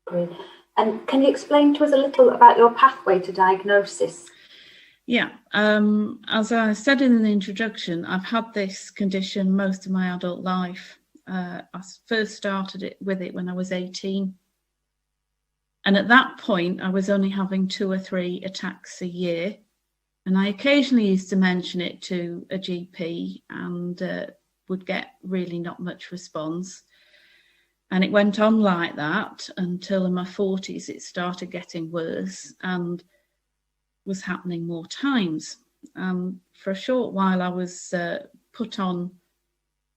Great. And can you explain to us a little about your pathway to diagnosis? Yeah, as I said in the introduction, I've had this condition most of my adult life. I first started with it when I was 18. And at that point, I was only having 2 or 3 attacks a year. And I occasionally used to mention it to a GP and would get really not much response. And it went on like that until in my 40s, it started getting worse and was happening more times. For a short while, I was put on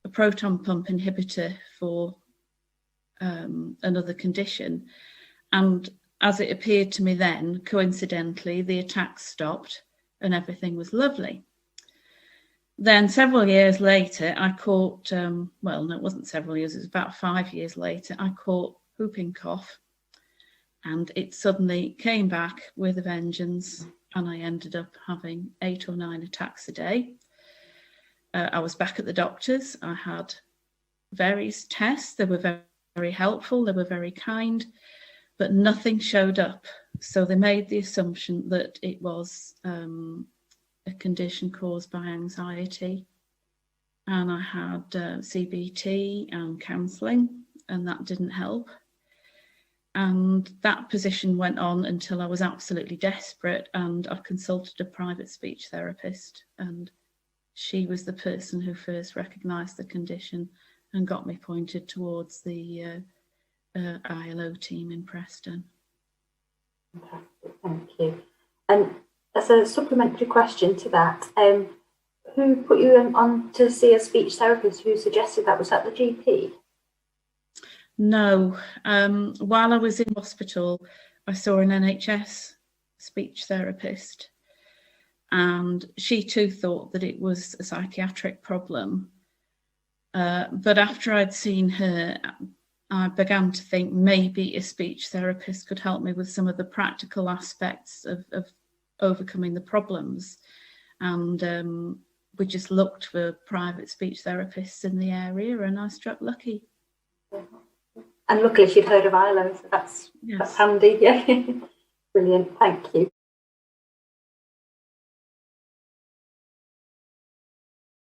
a proton pump inhibitor for another condition. And as it appeared to me then, coincidentally, the attacks stopped and everything was lovely. Then several years later, I caught, well, no, it wasn't several years, it was about 5 years later, I caught whooping cough. And it suddenly came back with a vengeance, and I ended up having 8 or 9 attacks a day. I was back at the doctor's. I had various tests. They were very, very helpful. They were very kind, but nothing showed up. So they made the assumption that it was a condition caused by anxiety. And I had CBT and counselling, and that didn't help. And that position went on until I was absolutely desperate, and I consulted a private speech therapist, and she was the person who first recognised the condition and got me pointed towards the ILO team in Preston. Fantastic, thank you. And as a supplementary question to that, who put you on to see a speech therapist? Who suggested that? Was that the GP? No. While I was in hospital, I saw an NHS speech therapist, and she too thought that it was a psychiatric problem. But after I'd seen her, I began to think maybe a speech therapist could help me with some of the practical aspects of overcoming the problems. And we just looked for private speech therapists in the area, and I struck lucky. And luckily she'd heard of ILO, so that's handy. Yeah, brilliant, thank you.